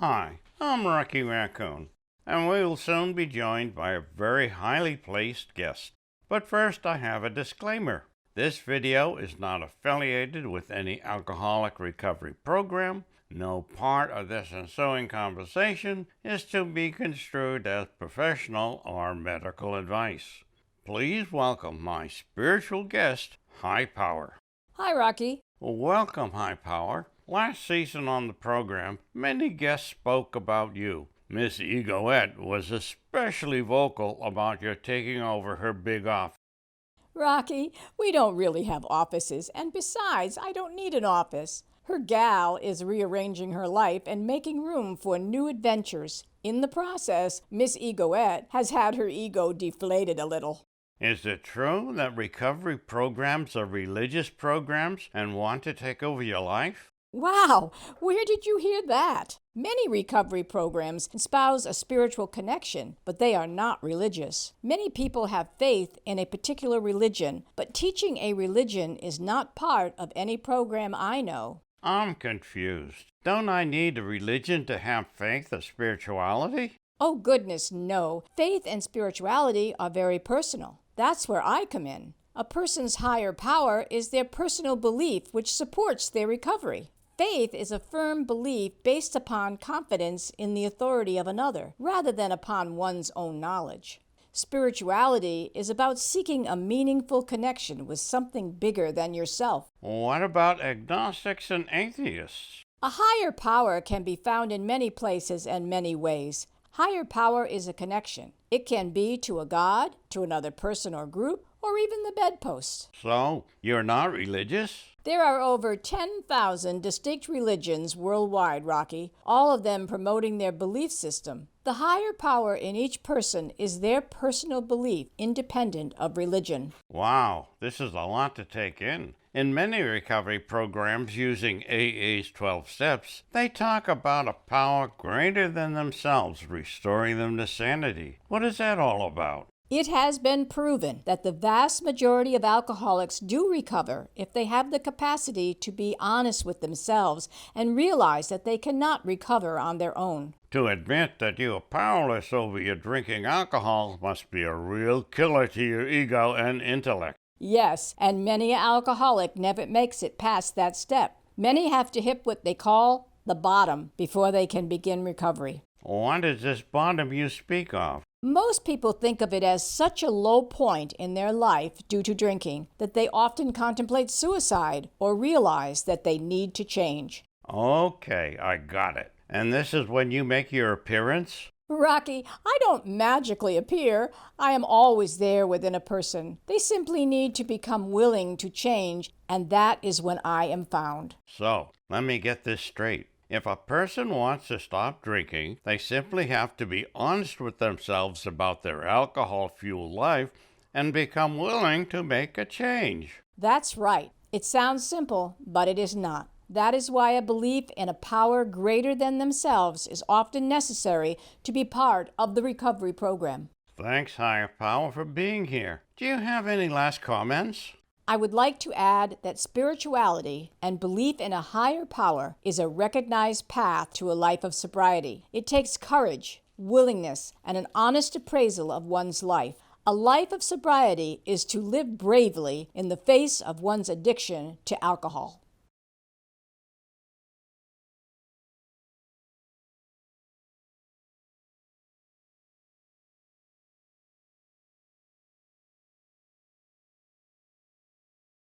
Hi, I'm Rocky Raccoon, and we will soon be joined by a very highly placed guest. But first I have a disclaimer. This video is not affiliated with any alcoholic recovery program. No part of this ensuing conversation is to be construed as professional or medical advice. Please welcome my spiritual guest, HiPower. Hi, Rocky. Welcome, HiPower. Last season on the program, many guests spoke about you. Miss Egoette was especially vocal about your taking over her big office. Rocky, we don't really have offices, and besides, I don't need an office. Her gal is rearranging her life and making room for new adventures. In the process, Miss Egoette has had her ego deflated a little. Is it true that recovery programs are religious programs and want to take over your life? Wow, where did you hear that? Many recovery programs espouse a spiritual connection, but they are not religious. Many people have faith in a particular religion, but teaching a religion is not part of any program I know. I'm confused. Don't I need a religion to have faith or spirituality? Oh, goodness, no. Faith and spirituality are very personal. That's where I come in. A person's higher power is their personal belief which supports their recovery. Faith is a firm belief based upon confidence in the authority of another, rather than upon one's own knowledge. Spirituality is about seeking a meaningful connection with something bigger than yourself. What about agnostics and atheists? A higher power can be found in many places and many ways. Higher power is a connection. It can be to a god, to another person or group, or even the bedpost. So, you're not religious? There are over 10,000 distinct religions worldwide, Rocky, all of them promoting their belief system. The higher power in each person is their personal belief, independent of religion. Wow, this is a lot to take in. In many recovery programs using AA's 12 steps, they talk about a power greater than themselves, restoring them to sanity. What is that all about? It has been proven that the vast majority of alcoholics do recover if they have the capacity to be honest with themselves and realize that they cannot recover on their own. To admit that you are powerless over your drinking alcohol must be a real killer to your ego and intellect. Yes, and many an alcoholic never makes it past that step. Many have to hit what they call the bottom before they can begin recovery. What is this bottom you speak of? Most people think of it as such a low point in their life due to drinking that they often contemplate suicide or realize that they need to change. Okay, I got it. And this is when you make your appearance? Rocky, I don't magically appear. I am always there within a person. They simply need to become willing to change, and that is when I am found. So, let me get this straight. If a person wants to stop drinking, they simply have to be honest with themselves about their alcohol-fueled life and become willing to make a change. That's right. It sounds simple, but it is not. That is why a belief in a power greater than themselves is often necessary to be part of the recovery program. Thanks, Higher Power, for being here. Do you have any last comments? I would like to add that spirituality and belief in a higher power is a recognized path to a life of sobriety. It takes courage, willingness, and an honest appraisal of one's life. A life of sobriety is to live bravely in the face of one's addiction to alcohol.